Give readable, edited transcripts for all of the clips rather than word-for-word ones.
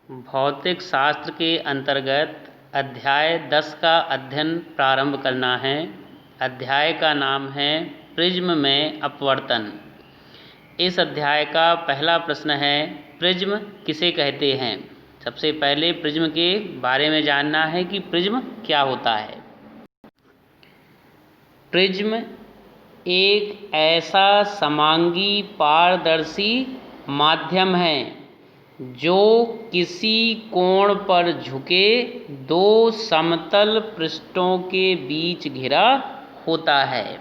भौतिक शास्त्र के अंतर्गत अध्याय 10 का अध्ययन प्रारंभ करना है। अध्याय का नाम है प्रिज्म में अपवर्तन। इस अध्याय का पहला प्रश्न है, प्रिज्म किसे कहते हैं। सबसे पहले प्रिज्म के बारे में जानना है कि प्रिज्म क्या होता है। प्रिज्म एक ऐसा समांगी पारदर्शी माध्यम है जो किसी कोण पर झुके दो समतल पृष्ठों के बीच घिरा होता है।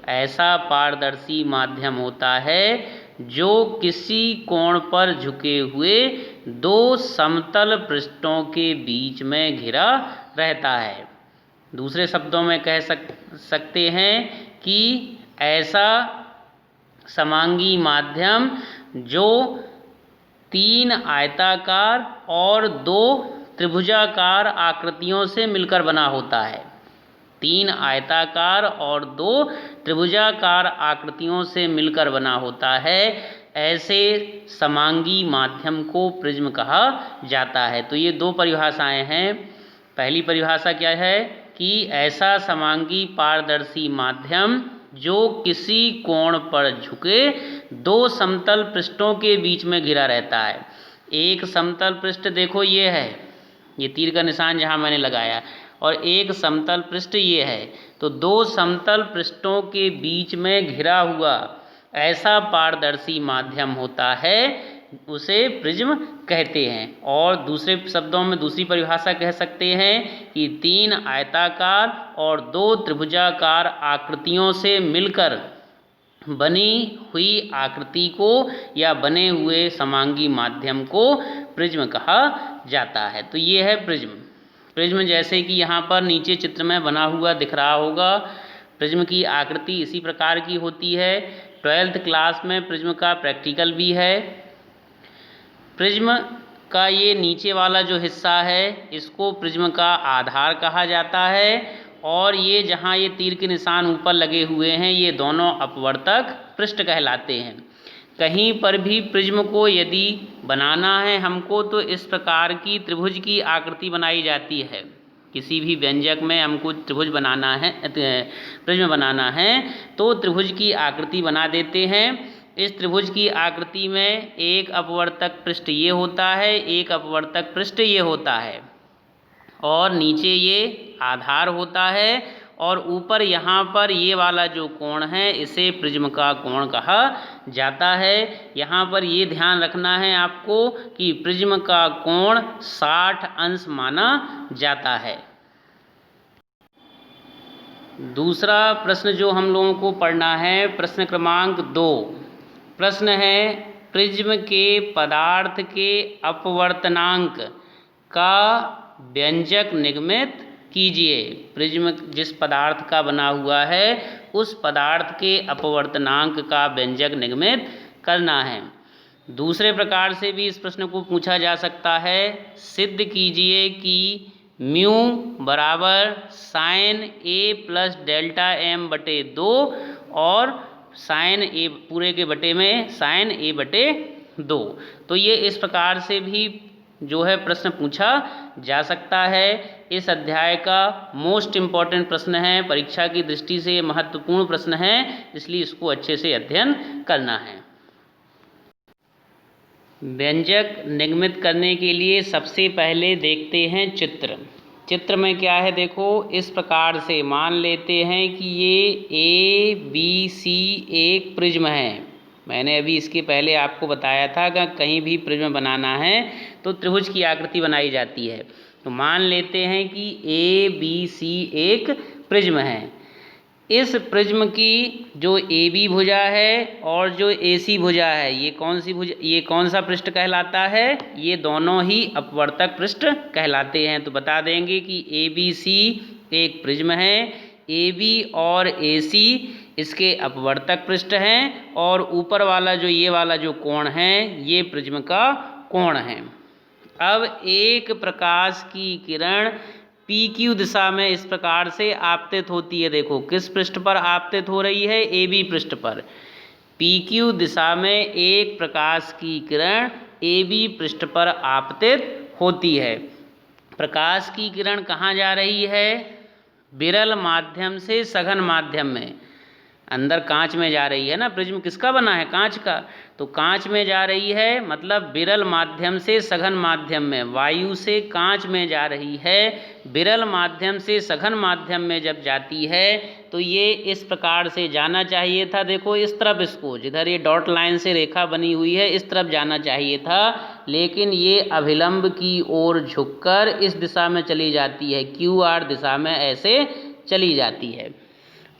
ऐसा पारदर्शी माध्यम होता है जो किसी कोण पर झुके हुए दो समतल पृष्ठों के बीच में घिरा रहता है। दूसरे शब्दों में कह सकते हैं कि ऐसा समांगी माध्यम जो तीन आयताकार और दो त्रिभुजाकार आकृतियों से मिलकर बना होता है। तीन आयताकार और दो त्रिभुजाकार आकृतियों से मिलकर बना होता है। ऐसे समांगी माध्यम को प्रिज्म कहा जाता है। तो ये दो परिभाषाएं हैं। पहली परिभाषा क्या है कि ऐसा समांगी पारदर्शी माध्यम जो किसी कोण पर झुके दो समतल पृष्ठों के बीच में घिरा रहता है। एक समतल पृष्ठ देखो ये है, ये तीर का निशान जहाँ मैंने लगाया, और एक समतल पृष्ठ ये है। तो दो समतल पृष्ठों के बीच में घिरा हुआ ऐसा पारदर्शी माध्यम होता है, उसे प्रिज्म कहते हैं। और दूसरे शब्दों में दूसरी परिभाषा कह सकते हैं कि तीन आयताकार और दो त्रिभुजाकार आकृतियों से मिलकर बनी हुई आकृति को या बने हुए समांगी माध्यम को प्रिज्म कहा जाता है। तो ये है प्रिज्म। प्रिज्म जैसे कि यहाँ पर नीचे चित्र में बना हुआ दिख रहा होगा, प्रिज्म की आकृति इसी प्रकार की होती है। 12th क्लास में प्रिज्म का प्रैक्टिकल भी है। प्रिज्म का ये नीचे वाला जो हिस्सा है इसको प्रिज्म का आधार कहा जाता है, और ये जहाँ ये तीर के निशान ऊपर लगे हुए हैं ये दोनों अपवर्तक पृष्ठ कहलाते हैं। कहीं पर भी प्रिज्म को यदि बनाना है हमको तो इस प्रकार की त्रिभुज की आकृति बनाई जाती है। किसी भी व्यंजक में हमको त्रिभुज बनाना है, प्रिज्म बनाना है तो त्रिभुज की आकृति बना देते हैं। इस त्रिभुज की आकृति में एक अपवर्तक पृष्ठ ये होता है, एक अपवर्तक पृष्ठ ये होता है, और नीचे ये आधार होता है, और ऊपर यहाँ पर ये वाला जो कोण है इसे प्रिज्म का कोण कहा जाता है। यहाँ पर ये ध्यान रखना है आपको कि प्रिज्म का कोण 60 अंश माना जाता है। दूसरा प्रश्न जो हम लोगों को पढ़ना है, प्रश्न क्रमांक 2। प्रश्न है, प्रिज्म के पदार्थ के अपवर्तनांक का व्यंजक निगमित कीजिए। प्रिज्म जिस पदार्थ का बना हुआ है उस पदार्थ के अपवर्तनांक का व्यंजक निगमित करना है। दूसरे प्रकार से भी इस प्रश्न को पूछा जा सकता है, सिद्ध कीजिए कि म्यू बराबर साइन ए प्लस डेल्टा एम बटे 2 और साइन ए पूरे के बटे में साइन ए बटे 2। तो ये इस प्रकार से भी जो है प्रश्न पूछा जा सकता है। इस अध्याय का मोस्ट इम्पॉर्टेंट प्रश्न है, परीक्षा की दृष्टि से महत्वपूर्ण प्रश्न है, इसलिए इसको अच्छे से अध्ययन करना है। व्यंजक निगमित करने के लिए सबसे पहले देखते हैं चित्र। चित्र में क्या है देखो, इस प्रकार से मान लेते हैं कि ये ABC एक प्रिज्म है। मैंने अभी इसके पहले आपको बताया था कि कहीं भी प्रिज्म बनाना है तो त्रिभुज की आकृति बनाई जाती है। तो मान लेते हैं कि ABC एक प्रिज्म है। इस प्रिज्म की जो AB भुजा है और जो AC भुजा है ये कौन सा पृष्ठ कहलाता है, ये दोनों ही अपवर्तक पृष्ठ कहलाते हैं। तो बता देंगे कि ABC एक प्रिज्म है, AB और AC इसके अपवर्तक पृष्ठ हैं, और ऊपर वाला जो ये वाला जो कोण है ये प्रिज्म का कोण है। अब एक प्रकाश की किरण PQ दिशा में इस प्रकार से आपतित होती है। देखो किस पृष्ठ पर आपतित हो रही है, AB पृष्ठ पर। PQ दिशा में एक प्रकाश की किरण AB पृष्ठ पर आपतित होती है। प्रकाश की किरण कहाँ जा रही है? विरल माध्यम से सघन माध्यम में। अंदर कांच में जा रही है ना, प्रिज्म किसका बना है? कांच का। तो कांच में जा रही है, मतलब विरल माध्यम से सघन माध्यम में। वायु से कांच में जा रही है, विरल माध्यम से सघन माध्यम में जब जाती है तो ये इस प्रकार से जाना चाहिए था। देखो इस तरफ, इसको जिधर ये डॉट लाइन से रेखा बनी हुई है इस तरफ जाना चाहिए था, लेकिन ये अभिलंब की ओर झुककर इस दिशा में चली जाती है, QR दिशा में ऐसे चली जाती है।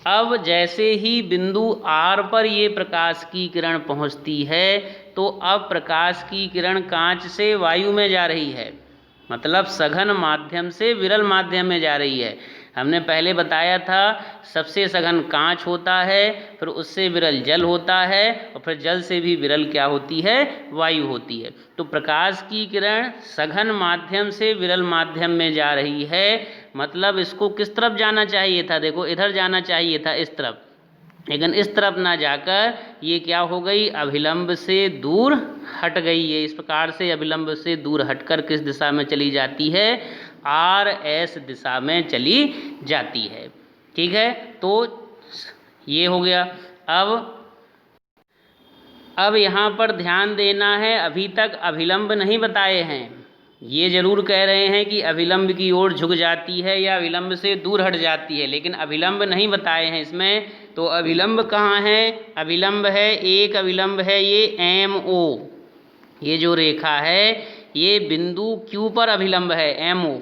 अब जैसे ही बिंदु R पर ये प्रकाश की किरण पहुंचती है तो अब प्रकाश की किरण कांच से वायु में जा रही है, मतलब सघन माध्यम से विरल माध्यम में जा रही है। हमने पहले बताया था सबसे सघन कांच होता है, फिर उससे विरल जल होता है, और फिर जल से भी विरल क्या होती है? वायु होती है। तो प्रकाश की किरण सघन माध्यम से विरल माध्यम में जा रही है, मतलब इसको किस तरफ जाना चाहिए था? देखो इधर जाना चाहिए था, इस तरफ, लेकिन इस तरफ ना जाकर ये क्या हो गई? अभिलंब से दूर हट गई है। इस प्रकार से अभिलंब से दूर हटकर किस दिशा में चली जाती है? RS दिशा में चली जाती है। ठीक है, तो ये हो गया। अब यहाँ पर ध्यान देना है, अभी तक अभिलंब नहीं बताए हैं। ये जरूर कह रहे हैं कि अभिलंब की ओर झुक जाती है या अभिलंब से दूर हट जाती है, लेकिन अभिलंब नहीं बताए हैं इसमें। तो अभिलंब कहाँ है? अभिलंब है, एक अभिलंब है ये MO, ये जो रेखा है ये बिंदु Q पर अभिलंब है MO,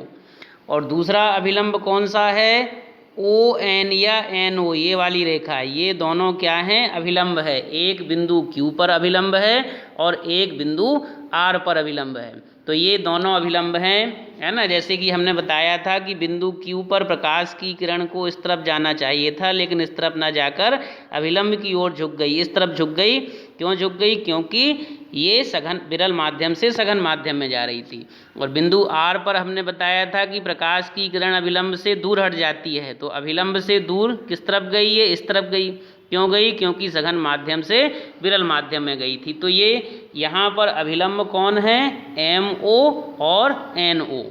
और दूसरा अभिलंब कौन सा है? ON या NO, ये वाली रेखा। ये दोनों क्या हैं? अभिलंब है। एक बिंदु Q पर अभिलंब है और एक बिंदु R पर अभिलंब है। तो ये दोनों अभिलंब हैं, है ना। जैसे कि हमने बताया था कि बिंदु Q पर प्रकाश की किरण को इस तरफ जाना चाहिए था, लेकिन इस तरफ ना जाकर अभिलंब की ओर झुक गई, इस तरफ झुक गई। क्यों झुक गई? क्योंकि ये सघन विरल माध्यम से सघन माध्यम में जा रही थी। और बिंदु R पर हमने बताया था कि प्रकाश की किरण अभिलंब से दूर हट जाती है, तो अभिलंब से दूर किस तरफ गई है? इस तरफ गई। क्यों गई? क्योंकि सघन माध्यम से विरल माध्यम में गई थी। तो ये यहाँ पर अभिलंब कौन है? MO और NO।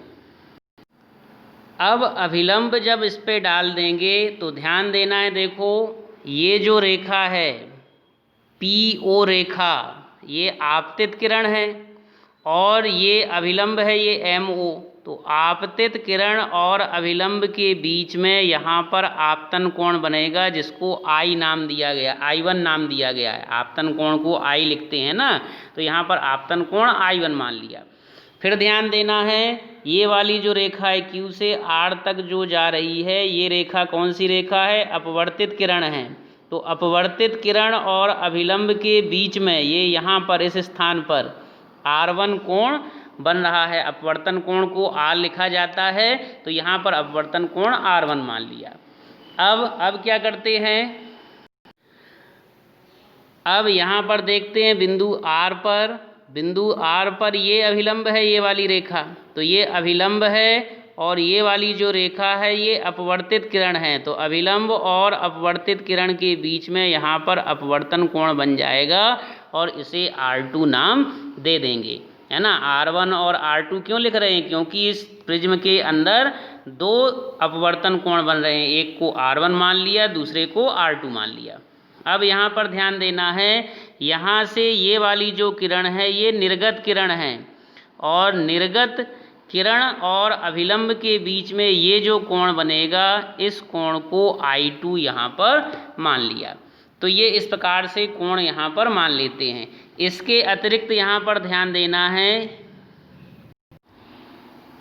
अब अभिलंब जब इस पे डाल देंगे तो ध्यान देना है, देखो ये जो रेखा है PO रेखा, ये आपतित किरण है, और ये अभिलंब है ये MO। तो आपतित किरण और अभिलंब के बीच में यहाँ पर आपतन कोण बनेगा, जिसको I नाम दिया गया, I1 नाम दिया गया है। आपतन कोण को I लिखते हैं ना, तो यहाँ पर आपतन कोण I1 मान लिया। फिर ध्यान देना है, ये वाली जो रेखा है Q से R तक जो जा रही है, ये रेखा कौन सी रेखा है? अपवर्तित किरण है। तो अपवर्तित किरण और अभिलंब के बीच में ये यहाँ पर इस स्थान पर R1 कोण बन रहा है। अपवर्तन कोण को R लिखा जाता है, तो यहाँ पर अपवर्तन कोण R1 मान लिया। अब क्या करते हैं? अब यहाँ पर देखते हैं बिंदु R पर ये अभिलंब है, ये वाली रेखा। तो ये अभिलंब है और ये वाली जो रेखा है ये अपवर्तित किरण है। तो अभिलंब और अपवर्तित किरण के बीच में यहाँ पर अपवर्तन कोण बन जाएगा, और इसे R2 नाम दे देंगे, है ना। R1 और R2 क्यों लिख रहे हैं? क्योंकि इस प्रिज्म के अंदर दो अपवर्तन कोण बन रहे हैं, एक को R1 मान लिया, दूसरे को R2 मान लिया। अब यहाँ पर ध्यान देना है, यहाँ से ये वाली जो किरण है ये निर्गत किरण है, और निर्गत किरण और अभिलंब के बीच में ये जो कोण बनेगा, इस कोण को I2 यहाँ पर मान लिया। तो ये इस प्रकार से कोण यहाँ पर मान लेते हैं। इसके अतिरिक्त यहाँ पर ध्यान देना है,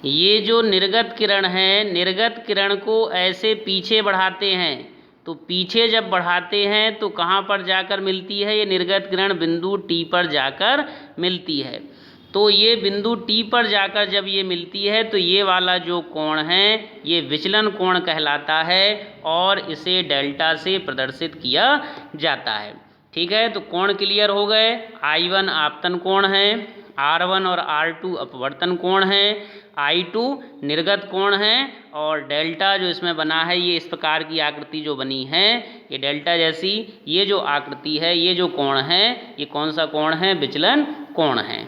ये जो निर्गत किरण है, निर्गत किरण को ऐसे पीछे बढ़ाते हैं। तो पीछे जब बढ़ाते हैं तो कहाँ पर जाकर मिलती है? ये निर्गत किरण बिंदु T पर जाकर मिलती है। तो ये बिंदु T पर जाकर जब ये मिलती है तो ये वाला जो कोण है ये विचलन कोण कहलाता है, और इसे डेल्टा से प्रदर्शित किया जाता है। ठीक है, तो कोण क्लियर हो गए। I1 आपतन कोण है, R1 और R2 अपवर्तन कोण है, I2 निर्गत कोण है, और डेल्टा जो इसमें बना है ये इस प्रकार की आकृति जो बनी है, ये डेल्टा जैसी ये जो आकृति है, ये जो कोण है, ये कौन सा कोण है? विचलन कोण है।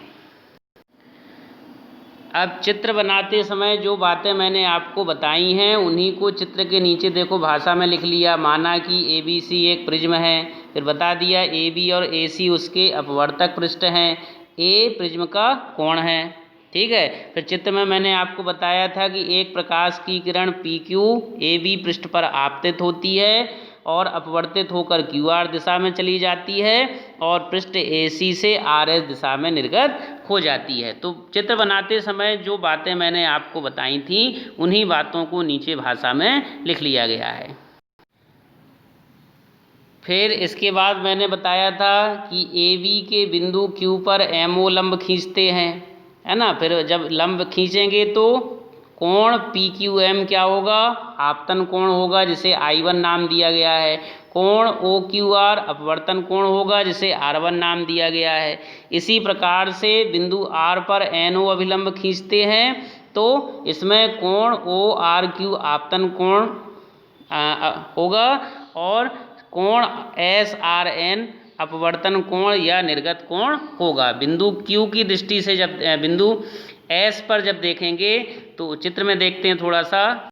अब चित्र बनाते समय जो बातें मैंने आपको बताई हैं उन्हीं को चित्र के नीचे देखो भाषा में लिख लिया। माना कि ABC एक प्रिज्म है, फिर बता दिया AB और AC उसके अपवर्तक पृष्ठ हैं, A प्रिज्म का कोण है। ठीक है, फिर चित्र में मैंने आपको बताया था कि एक प्रकाश की किरण PQ AB पृष्ठ पर आपतित होती है और अपवर्तित होकर QR दिशा में चली जाती है और पृष्ठ AC से RS दिशा में निर्गत हो जाती है। तो चित्र बनाते समय जो बातें मैंने आपको बताई थी उन्हीं बातों को नीचे भाषा में लिख लिया गया है। फिर इसके बाद मैंने बताया था कि AB के बिंदु Q पर MO लंब खींचते हैं, है ना। फिर जब लंब खींचेंगे तो कोण PQM क्या होगा, आपतन कोण होगा जिसे I1 नाम दिया गया है। कोण OQR अपवर्तन कोण होगा जिसे R1 नाम दिया गया है। इसी प्रकार से बिंदु R पर NO अभिलंब खींचते हैं तो इसमें कोण ORQ आपतन कोण होगा और कोण SRN अपवर्तन कोण या निर्गत कोण होगा। बिंदु Q की दृष्टि से जब बिंदु S पर जब देखेंगे तो चित्र में देखते हैं थोड़ा सा,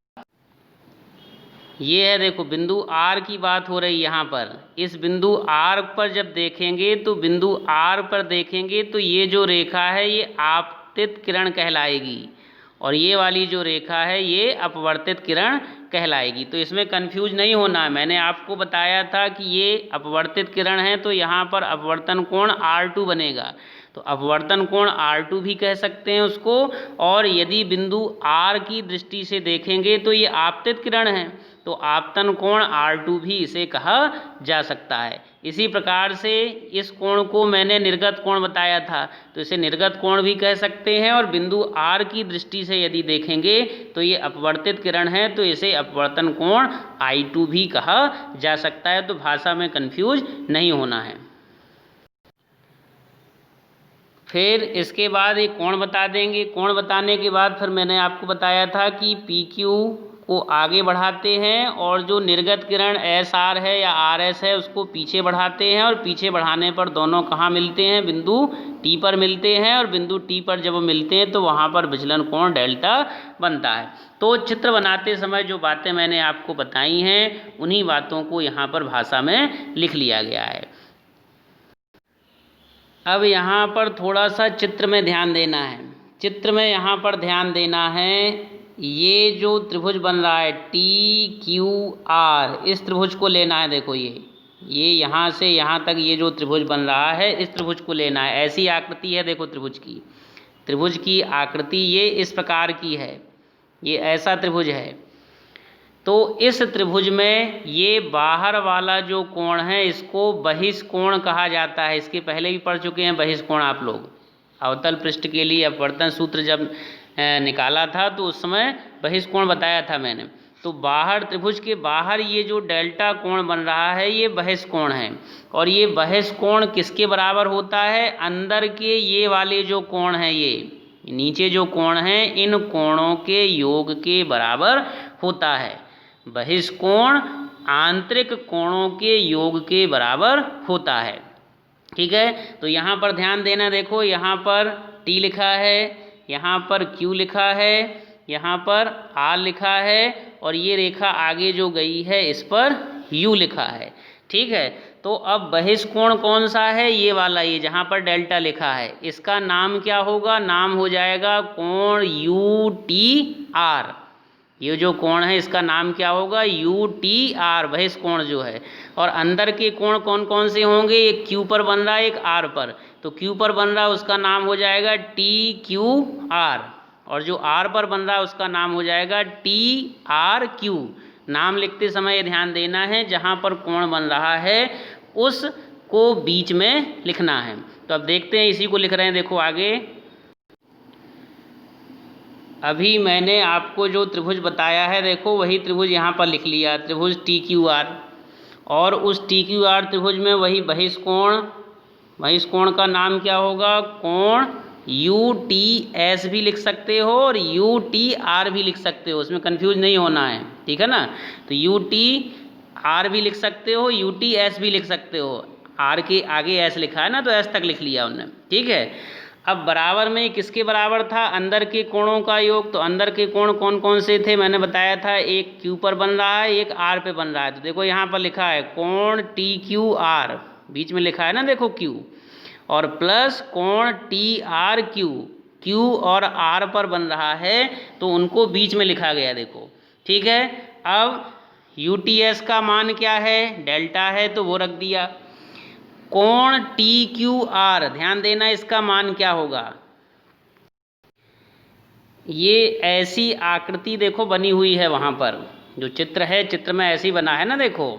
ये है देखो बिंदु R की बात हो रही यहाँ पर। इस बिंदु R पर जब देखेंगे तो बिंदु R पर देखेंगे तो ये जो रेखा है ये आपतित किरण कहलाएगी और ये वाली जो रेखा है ये अपवर्तित किरण कहलाएगी। तो इसमें कंफ्यूज नहीं होना। मैंने आपको बताया था कि ये अपवर्तित किरण है तो यहाँ पर अपवर्तन कोण R2 बनेगा, तो अपवर्तन कोण R2 भी कह सकते हैं उसको। और यदि बिंदु R की दृष्टि से देखेंगे तो ये आपतित किरण है तो आपतन कोण R2 भी इसे कहा जा सकता है। इसी प्रकार से इस कोण को मैंने निर्गत कोण बताया था तो इसे निर्गत कोण भी कह सकते हैं। और बिंदु R की दृष्टि से यदि देखेंगे तो ये अपवर्तित किरण है तो इसे अपवर्तन कोण I2 भी कहा जा सकता है। तो भाषा में कंफ्यूज नहीं होना है। फिर इसके बाद एक कोण बता देंगे। कोण बताने के बाद फिर मैंने आपको बताया था कि PQ को आगे बढ़ाते हैं और जो निर्गत किरण SR है या RS है उसको पीछे बढ़ाते हैं और पीछे बढ़ाने पर दोनों कहाँ मिलते हैं, बिंदु T पर मिलते हैं और बिंदु T पर जब मिलते हैं तो वहाँ पर विचलन कोण डेल्टा बनता है। तो चित्र बनाते समय जो बातें मैंने आपको बताई हैं उन्हीं बातों को यहाँ पर भाषा में लिख लिया गया है। अब यहाँ पर थोड़ा सा चित्र में ध्यान देना है। चित्र में यहाँ पर ध्यान देना है, ये जो त्रिभुज बन रहा है TQR, इस त्रिभुज को लेना है। देखो ये यहाँ से यहाँ तक ये जो त्रिभुज बन रहा है इस त्रिभुज को लेना है। ऐसी आकृति है देखो त्रिभुज की आकृति ये इस प्रकार की है, ये ऐसा त्रिभुज है। तो इस त्रिभुज में ये बाहर वाला जो कोण है इसको बहिष्कोण कहा जाता है। इसके पहले भी पढ़ चुके हैं बहिष्कोण आप लोग। अवतल पृष्ठ के लिए अपवर्तन सूत्र जब निकाला था तो उस समय बहिष्कोण बताया था मैंने। तो बाहर त्रिभुज के बाहर ये जो डेल्टा कोण बन रहा है ये बहिष्कोण है और ये बहिष्कोण किसके बराबर होता है, अंदर के ये वाले जो कोण हैं, ये नीचे जो कोण हैं इन कोणों के योग के बराबर होता है। बहिष्कोण आंतरिक कोणों के योग के बराबर होता है। ठीक है, तो यहाँ पर ध्यान देना। देखो यहाँ पर T लिखा है, यहाँ पर Q लिखा है, यहाँ पर R लिखा है और ये रेखा आगे जो गई है इस पर U लिखा है। ठीक है, तो अब बहिष्कोण कौन सा है, ये वाला, ये जहाँ पर डेल्टा लिखा है, इसका नाम क्या होगा, नाम हो जाएगा कोण UTR। ये जो कोण है इसका नाम क्या होगा, UTR, बहिष्कोण जो है। और अंदर के कोण कौन कौन से होंगे, एक Q पर बन रहा है एक R पर, तो Q पर बन रहा है उसका नाम हो जाएगा TQR और जो R पर बन रहा है उसका नाम हो जाएगा TRQ। नाम लिखते समय ध्यान देना है, जहाँ पर कोण बन रहा है उसको बीच में लिखना है। तो अब देखते हैं, इसी को लिख रहे हैं। देखो आगे, अभी मैंने आपको जो त्रिभुज बताया है देखो वही त्रिभुज यहाँ पर लिख लिया, त्रिभुज TQR। और उस TQR त्रिभुज में वही बहिष्कोण का नाम क्या होगा, कोण UTS भी लिख सकते हो और UTR भी लिख सकते हो, उसमें कंफ्यूज नहीं होना है। ठीक है ना, तो UTR भी लिख सकते हो, UTS भी लिख सकते हो। R के आगे S लिखा है ना तो S तक लिख लिया उन्होंने। ठीक है, अब बराबर में किसके बराबर था, अंदर के कोणों का योग। तो अंदर के कोण कौन कौन से थे, मैंने बताया था, एक Q पर बन रहा है, एक R पे बन रहा है। तो देखो यहाँ पर लिखा है कोण TQR, बीच में लिखा है ना देखो Q, और प्लस कोण TRQ, Q और R पर बन रहा है, तो उनको बीच में लिखा गया देखो, ठीक है। अब UTS का मान क्या है, डेल्टा है, तो वो रख दिया। कोण TQR, ध्यान देना इसका मान क्या होगा। ये ऐसी आकृति देखो बनी हुई है, वहाँ पर जो चित्र है, चित्र में ऐसी बना है ना देखो,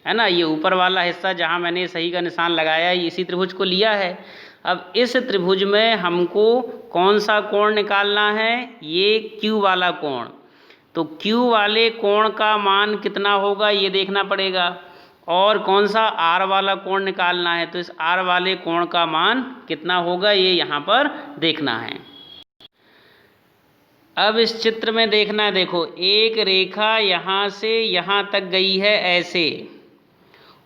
है ना। ये ऊपर वाला हिस्सा जहाँ मैंने सही का निशान लगाया है, इसी त्रिभुज को लिया है। अब इस त्रिभुज में हमको कौन सा कोण निकालना है, ये Q वाला कोण। तो Q वाले कोण का मान कितना होगा ये देखना पड़ेगा, और कौन सा R वाला कोण निकालना है, तो इस R वाले कोण का मान कितना होगा ये यहाँ पर देखना है। अब इस चित्र में देखना है, देखो एक रेखा यहाँ से यहाँ तक गई है ऐसे,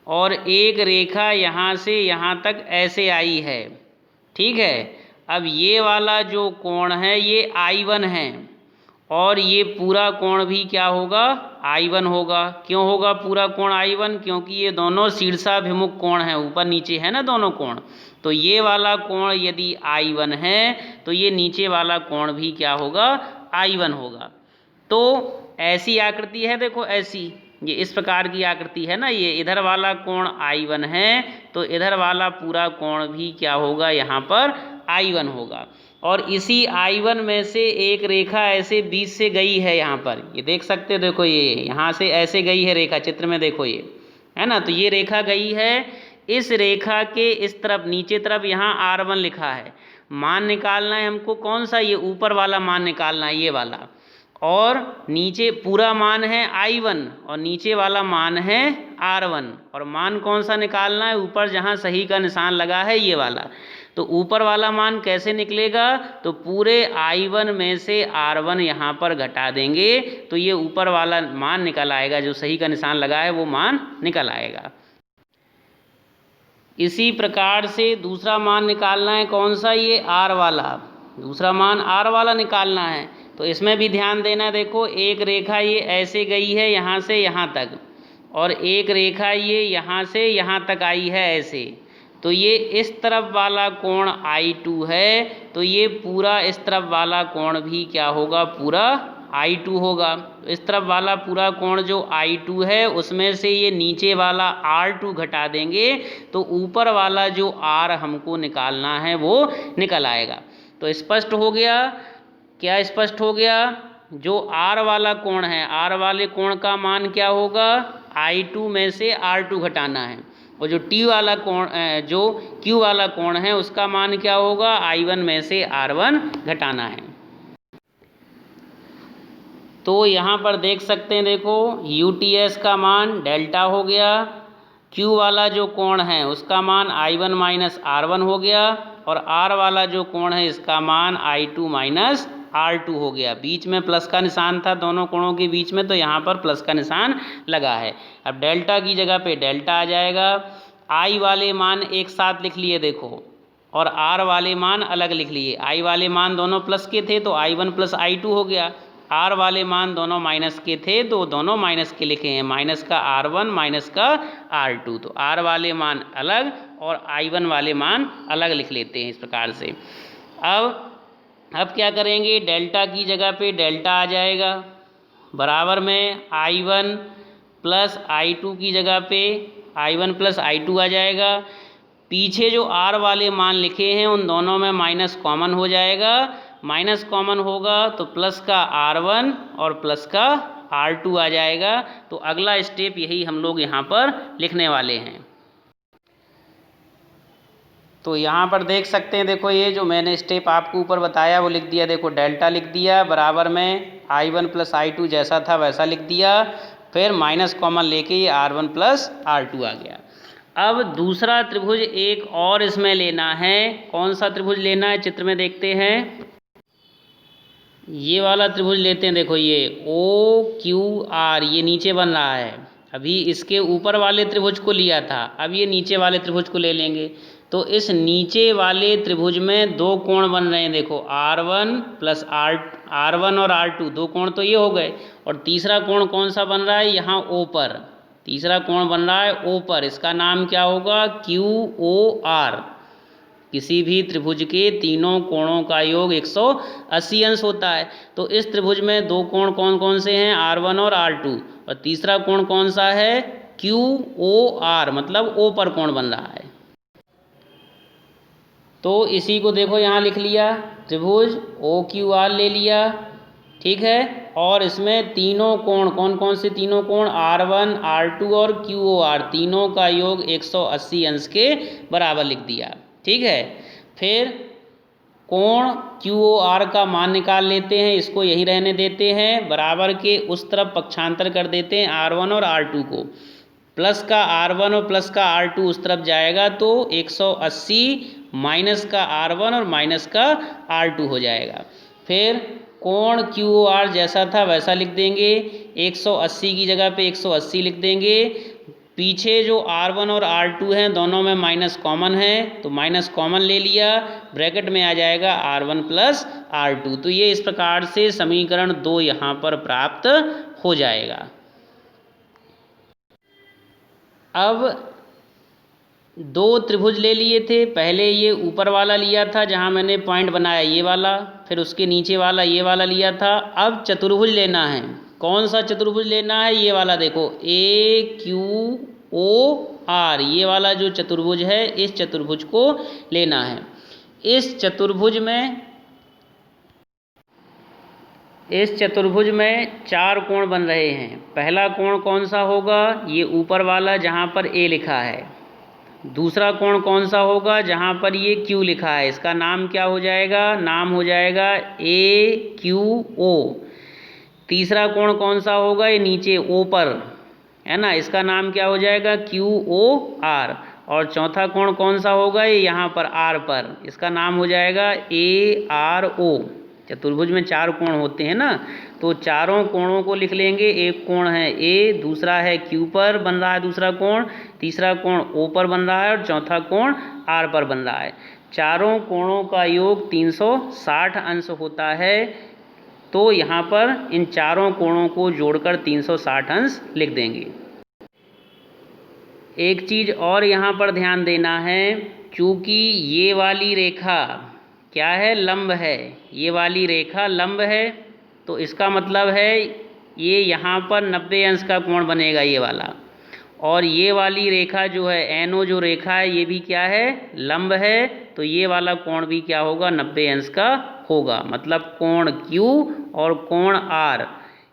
और एक रेखा यहाँ से यहाँ तक ऐसे आई है, ठीक है। अब ये वाला जो कोण है ये I1 है, और ये पूरा कोण भी क्या होगा, I1 होगा। क्यों होगा पूरा कोण I1, क्योंकि ये दोनों शीर्षाभिमुख कोण हैं, ऊपर नीचे है ना दोनों कोण। तो ये वाला कोण यदि I1 है, तो ये नीचे वाला कोण भी क्या होगा, I1 होगा। तो ऐसी आकृति है देखो, ऐसी ये इस प्रकार की आकृति है ना, ये इधर वाला कोण I1 है, तो इधर वाला पूरा कोण भी क्या होगा, यहाँ पर I1 होगा। और इसी I1 में से एक रेखा ऐसे बीच से गई है, यहाँ पर ये देख सकते हो, देखो ये यहाँ से ऐसे गई है रेखा, चित्र में देखो ये है ना। तो ये रेखा गई है, इस रेखा के इस तरफ नीचे तरफ यहाँ R1 लिखा है। मान निकालना है हमको कौन सा, ये ऊपर वाला मान निकालना है, ये वाला। और नीचे पूरा मान है I1 और नीचे वाला मान है R1, और मान कौन सा निकालना है, ऊपर जहाँ सही का निशान लगा है ये वाला। तो ऊपर वाला मान कैसे निकलेगा, तो पूरे I1 में से R1 यहाँ पर घटा देंगे, तो ये ऊपर वाला मान निकल आएगा, जो सही का निशान लगा है वो मान निकल आएगा। इसी प्रकार से दूसरा मान निकालना है कौन सा, ये R वाला, दूसरा मान R वाला निकालना है। तो इसमें भी ध्यान देना, देखो एक रेखा ये ऐसे गई है यहाँ से यहाँ तक, और एक रेखा ये यहाँ से यहाँ तक आई है ऐसे। तो ये इस तरफ वाला कोण I2 है, तो ये पूरा इस तरफ वाला कोण भी क्या होगा, पूरा I2 होगा। इस तरफ वाला पूरा कोण जो I2 है, उसमें से ये नीचे वाला R2 घटा देंगे, तो ऊपर वाला जो R हमको निकालना है वो निकल आएगा। तो स्पष्ट हो गया, क्या स्पष्ट हो गया, जो R वाला कोण है, R वाले कोण का मान क्या होगा, I2 में से R2 घटाना है, और जो T वाला कोण, जो Q वाला कोण है, उसका मान क्या होगा, I1 में से R1 घटाना है। तो यहाँ पर देख सकते हैं, देखो UTS का मान डेल्टा हो गया, Q वाला जो कोण है उसका मान I1 माइनस R1 हो गया, और R वाला जो कोण है इसका मान I2 माइनस R2 हो गया। बीच में प्लस का निशान था दोनों कोणों के बीच में, तो यहाँ पर प्लस का निशान लगा है। अब डेल्टा की जगह पे डेल्टा आ जाएगा। I वाले मान एक साथ लिख लिए देखो, और R वाले मान अलग लिख लिए। I वाले मान दोनों प्लस के थे, तो I1 प्लस I2 हो गया। R वाले मान दोनों माइनस के थे, तो दोनों माइनस के लिखे हैं, माइनस का R1 माइनस का R2। तो R वाले मान अलग और I1 वाले मान अलग लिख लेते हैं इस प्रकार से। अब क्या करेंगे, डेल्टा की जगह पे डेल्टा आ जाएगा, बराबर में I1 प्लस I2 की जगह पे I1 प्लस I2 आ जाएगा। पीछे जो R वाले मान लिखे हैं उन दोनों में माइनस कॉमन हो जाएगा, माइनस कॉमन होगा तो प्लस का R1 और प्लस का R2 आ जाएगा। तो अगला स्टेप यही हम लोग यहाँ पर लिखने वाले हैं। तो यहाँ पर देख सकते हैं, देखो ये जो मैंने स्टेप आपको ऊपर बताया वो लिख दिया, देखो डेल्टा लिख दिया, बराबर में I1 प्लस I2 जैसा था वैसा लिख दिया, फिर माइनस कॉमन लेके ये R1 प्लस R2 आ गया। अब दूसरा त्रिभुज एक और इसमें लेना है, कौन सा त्रिभुज लेना है चित्र में देखते हैं। ये वाला त्रिभुज लेते हैं, देखो ये OQR ये नीचे बन रहा है, अभी इसके ऊपर वाले त्रिभुज को लिया था, अब ये नीचे वाले त्रिभुज को ले लेंगे। तो इस नीचे वाले त्रिभुज में दो कोण बन रहे हैं, देखो R1 प्लस R1 और R2, दो कोण तो ये हो गए। और तीसरा कोण कौन सा बन रहा है यहाँ O पर, तीसरा कोण बन रहा है O पर, इसका नाम क्या होगा QOR। किसी भी त्रिभुज के तीनों कोणों का योग 180 अंश होता है। तो इस त्रिभुज में दो कोण कौन कौन से हैं, R1 और R2, और तीसरा कोण कौन सा है QOR, मतलब O पर कोण बन रहा है। तो इसी को देखो यहाँ लिख लिया, त्रिभुज OQR ले लिया, ठीक है। और इसमें तीनों कोण कौन कौन से तीनों कोण, R1 R2 और QOR, तीनों का योग 180 अंश के बराबर लिख दिया, ठीक है। फिर कोण QOR का मान निकाल लेते हैं, इसको यही रहने देते हैं, बराबर के उस तरफ पक्षांतर कर देते हैं R1 और R2 को, प्लस का R1 और प्लस का R2 उस तरफ जाएगा तो 180 माइनस का R1 और माइनस का R2 हो जाएगा। फिर कोण QOR जैसा था वैसा लिख देंगे, 180 की जगह पे 180 लिख देंगे। पीछे जो R1 और R2 हैं दोनों में माइनस कॉमन है, तो माइनस कॉमन ले लिया, ब्रैकेट में आ जाएगा R1 प्लस R2। तो ये इस प्रकार से समीकरण 2 यहाँ पर प्राप्त हो जाएगा। अब दो त्रिभुज ले लिए थे, पहले ये ऊपर वाला लिया था जहाँ मैंने पॉइंट बनाया ये वाला, फिर उसके नीचे वाला ये वाला लिया था। अब चतुर्भुज लेना है, कौन सा चतुर्भुज लेना है, ये वाला देखो AQOR, ये वाला जो चतुर्भुज है इस चतुर्भुज को लेना है। इस चतुर्भुज में चार कोण बन रहे हैं। पहला कोण कौन सा होगा, ये ऊपर वाला जहाँ पर A लिखा है। दूसरा कोण कौन सा होगा, जहाँ पर ये Q लिखा है, इसका नाम क्या हो जाएगा, नाम हो जाएगा AQO। तीसरा कोण कौन सा होगा, ये नीचे O पर है ना, इसका नाम क्या हो जाएगा QOR। और चौथा कोण कौन सा होगा, ये यहाँ पर R पर, इसका नाम हो जाएगा ARO। चतुर्भुज में चार कोण होते हैं ना, तो चारों कोणों को लिख लेंगे। एक कोण है A, दूसरा है Q पर बन रहा है दूसरा कोण, तीसरा कोण O पर बन रहा है और चौथा कोण R पर बन रहा है। चारों कोणों का योग 360 अंश होता है। तो यहाँ पर इन चारों कोणों को जोड़कर 360 अंश लिख देंगे। एक चीज़ और यहाँ पर ध्यान देना है, चूँकि ये वाली रेखा क्या है, लंब है, ये वाली रेखा लंब है, तो इसका मतलब है ये यहाँ पर 90 अंश का कोण बनेगा ये वाला। और ये वाली रेखा जो है NO जो रेखा है ये भी क्या है, लंब है, तो ये वाला कोण भी क्या होगा, 90 अंश का होगा। मतलब कोण Q और कोण R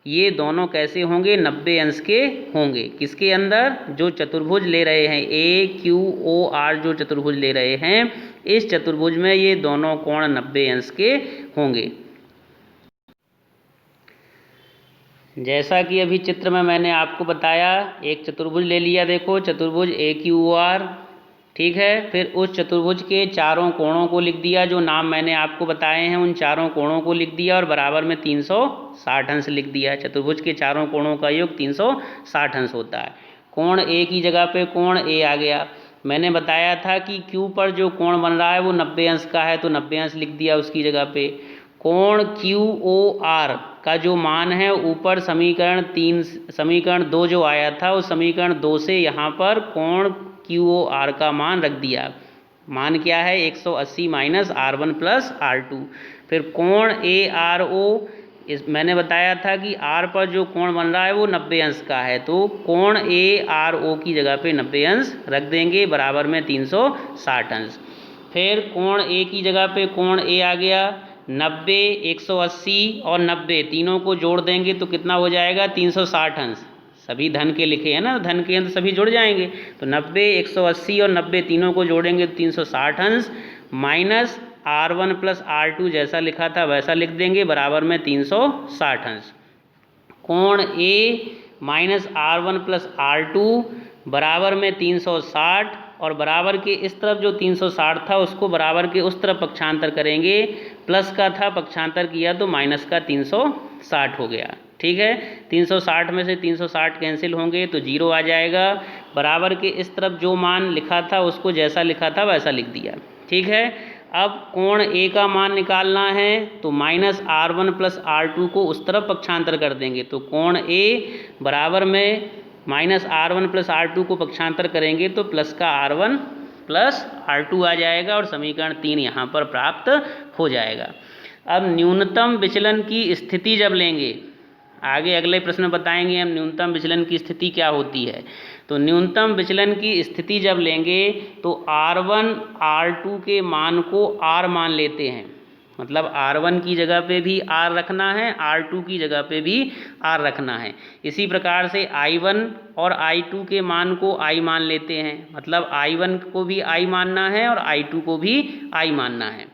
ये दोनों कैसे होंगे, 90 अंश के होंगे। किसके अंदर, जो चतुर्भुज ले रहे हैं AQOR, जो चतुर्भुज ले रहे हैं इस चतुर्भुज में ये दोनों कोण 90 अंश के होंगे। जैसा कि अभी चित्र में मैंने आपको बताया, एक चतुर्भुज ले लिया, देखो चतुर्भुज AQOR, ठीक है। फिर उस चतुर्भुज के चारों कोणों को लिख दिया, जो नाम मैंने आपको बताए हैं उन चारों कोणों को लिख दिया और बराबर में 360 अंश लिख दिया। चतुर्भुज के चारों कोणों का योग 360 अंश होता है। कोण A की जगह पे कोण A आ गया। मैंने बताया था कि Q पर जो कोण बन रहा है वो 90 अंश का है, तो 90 अंश लिख दिया उसकी जगह पे। कोण QOR का जो मान है ऊपर समीकरण 2 जो आया था उस समीकरण 2 से यहाँ पर कोण QOR का मान रख दिया। मान क्या है, 180 माइनस R1 प्लस R2। फिर कोण ARO, मैंने बताया था कि R पर जो कोण बन रहा है वो 90 अंश का है, तो कोण ARO की जगह पे 90 अंश रख देंगे, बराबर में 360 अंश। फिर कोण A की जगह पे कोण A आ गया, 90, 180 और 90 तीनों को जोड़ देंगे तो कितना हो जाएगा, 360 अंश। सभी धन के लिखे हैं ना, धन के हैं तो सभी जुड़ जाएंगे, तो 90, 180 और 90 तीनों को जोड़ेंगे तो 360 अंश, माइनस R1 प्लस R2 जैसा लिखा था वैसा लिख देंगे, बराबर में 360 अंश। कोण A minus R1 plus R2 बराबर में 360, और बराबर के इस तरफ जो 360 था उसको बराबर के उस तरफ पक्षांतर करेंगे, प्लस का था पक्षांतर किया तो माइनस का 360 हो गया, ठीक है। 360 में से 360 कैंसिल होंगे तो 0 आ जाएगा। बराबर के इस तरफ जो मान लिखा था उसको जैसा लिखा था वैसा लिख दिया। ठीक है, अब कोण ए का मान निकालना है तो -r1 + r2 को उस तरफ पक्षांतर कर देंगे, तो कोण ए बराबर में -r1 + r2 को पक्षांतर करेंगे तो प्लस का r1 + r2 आ जाएगा और समीकरण 3 यहाँ पर प्राप्त हो जाएगा। अब न्यूनतम विचलन की स्थिति जब लेंगे, आगे अगले प्रश्न बताएंगे हम न्यूनतम विचलन की स्थिति क्या होती है। तो न्यूनतम विचलन की स्थिति जब लेंगे तो r1 r2 के मान को r मान लेते हैं, मतलब r1 की जगह पे भी r रखना है, r2 की जगह पे भी r रखना है। इसी प्रकार से i1 और i2 के मान को i मान लेते हैं, मतलब i1 को भी i मानना है और i2 को भी i मानना है।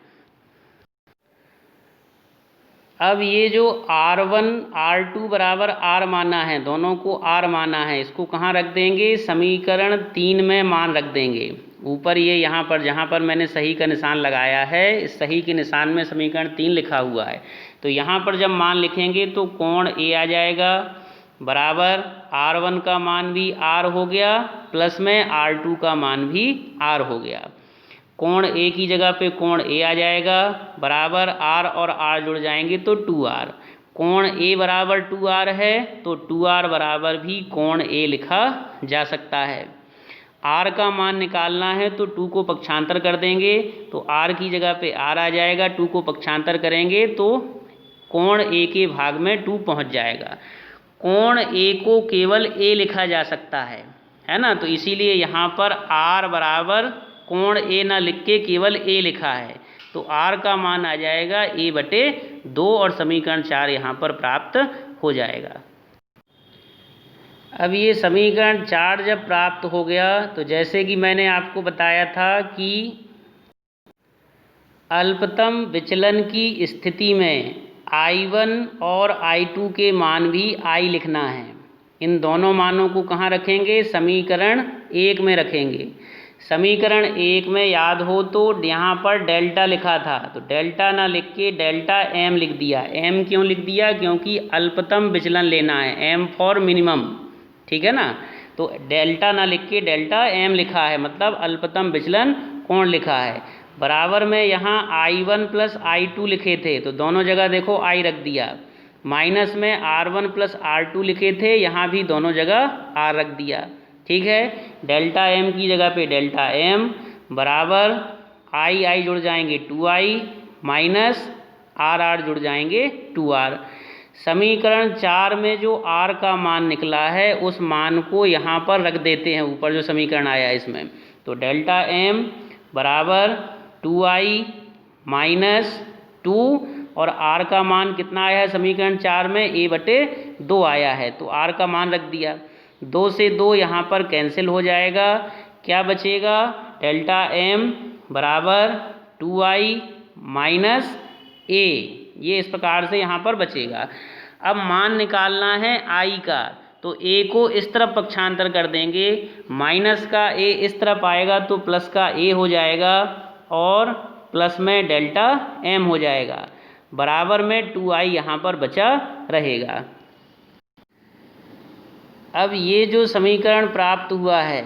अब ये जो r1 r2 बराबर r माना है, दोनों को r माना है, इसको कहाँ रख देंगे, समीकरण 3 में मान रख देंगे। ऊपर ये यहाँ पर जहाँ पर मैंने सही का निशान लगाया है, इस सही के निशान में समीकरण 3 लिखा हुआ है। तो यहाँ पर जब मान लिखेंगे तो कोण a आ जाएगा बराबर r1 का मान भी r हो गया प्लस में r2 का मान भी r हो गया। कोण ए की जगह पे कोण ए आ जाएगा बराबर r और r जुड़ जाएंगे तो 2r। कोण ए बराबर 2r है तो 2r बराबर भी कोण ए लिखा जा सकता है। r का मान निकालना है तो 2 को पक्षांतर कर देंगे तो r की जगह पे r आ जाएगा, 2 को पक्षांतर करेंगे तो कोण ए के भाग में 2 पहुंच जाएगा। कोण ए को केवल a लिखा जा सकता है ना, तो इसीलिए यहाँ पर r बराबर कोण ए ना लिख के केवल a लिखा है, तो r का मान आ जाएगा a/2 और समीकरण 4 यहाँ पर प्राप्त हो जाएगा। अब ये समीकरण 4 जब प्राप्त हो गया तो जैसे कि मैंने आपको बताया था कि अल्पतम विचलन की स्थिति में I1 और I2 के मान भी I लिखना है। इन दोनों मानों को कहाँ रखेंगे, समीकरण 1 में रखेंगे। समीकरण 1 में याद हो तो यहाँ पर डेल्टा लिखा था, तो डेल्टा ना लिख के डेल्टा m लिख दिया। m क्यों लिख दिया, क्योंकि अल्पतम विचलन लेना है, m फॉर मिनिमम, ठीक है ना। तो डेल्टा ना लिख के डेल्टा m लिखा है, मतलब अल्पतम विचलन कोण लिखा है। बराबर में यहाँ I1 + I2 लिखे थे तो दोनों जगह देखो I रख दिया। माइनस में R1 + R2 लिखे थे, यहाँ भी दोनों जगह R रख दिया। ठीक है, डेल्टा m की जगह पे डेल्टा m बराबर I जुड़ जाएंगे 2I माइनस R जुड़ जाएंगे 2R। समीकरण 4 में जो R का मान निकला है उस मान को यहाँ पर रख देते हैं, ऊपर जो समीकरण आया इसमें। तो डेल्टा m बराबर 2I माइनस 2 और R का मान कितना आया है समीकरण 4 में, a/2 आया है, तो R का मान रख दिया। 2 से 2 यहाँ पर कैंसिल हो जाएगा, क्या बचेगा, डेल्टा m बराबर 2I माइनस a, ये इस प्रकार से यहाँ पर बचेगा। अब मान निकालना है I का, तो a को इस तरफ पक्षांतर कर देंगे, माइनस का a इस तरफ आएगा तो प्लस का a हो जाएगा और प्लस में डेल्टा m हो जाएगा, बराबर में 2I यहाँ पर बचा रहेगा। अब ये जो समीकरण प्राप्त हुआ है,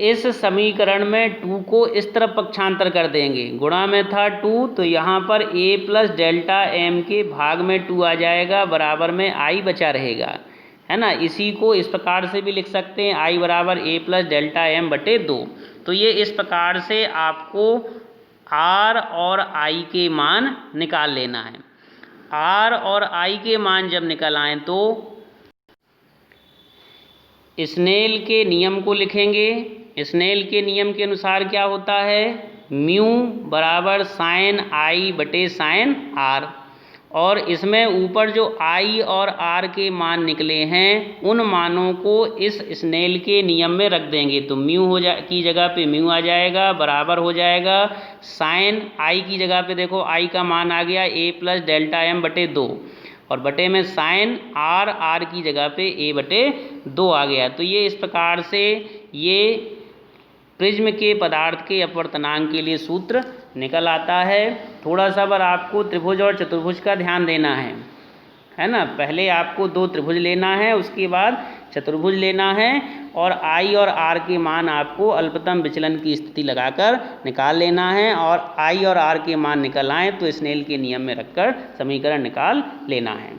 इस समीकरण में 2 को इस तरफ पक्षांतर कर देंगे, गुणा में था 2 तो यहाँ पर a प्लस डेल्टा m के भाग में 2 आ जाएगा, बराबर में I बचा रहेगा, है ना। इसी को इस प्रकार से भी लिख सकते हैं, I बराबर a प्लस डेल्टा m/2। तो ये इस प्रकार से आपको R और I के मान निकाल लेना है। R और I के मान जब निकल आएँ तो स्नेल के नियम को लिखेंगे। स्नेल के नियम के अनुसार क्या होता है, म्यू बराबर साइन I/साइन R, और इसमें ऊपर जो I और R के मान निकले हैं उन मानों को इस स्नेल के नियम में रख देंगे, तो म्यू की जगह पे म्यू आ जाएगा, बराबर हो जाएगा साइन I की जगह पे देखो I का मान आ गया a प्लस डेल्टा m/2 और बटे में साइन R की जगह पे a/2 आ गया। तो ये इस प्रकार से ये प्रिज्म के पदार्थ के अपवर्तनांक के लिए सूत्र निकल आता है। थोड़ा सा पर आपको त्रिभुज और चतुर्भुज का ध्यान देना है ना। पहले आपको 2 त्रिभुज लेना है, उसके बाद चतुर्भुज लेना है और I और R के मान आपको अल्पतम विचलन की स्थिति लगाकर निकाल लेना है और I और R के मान निकल आए तो स्नेल के नियम में रखकर समीकरण निकाल लेना है।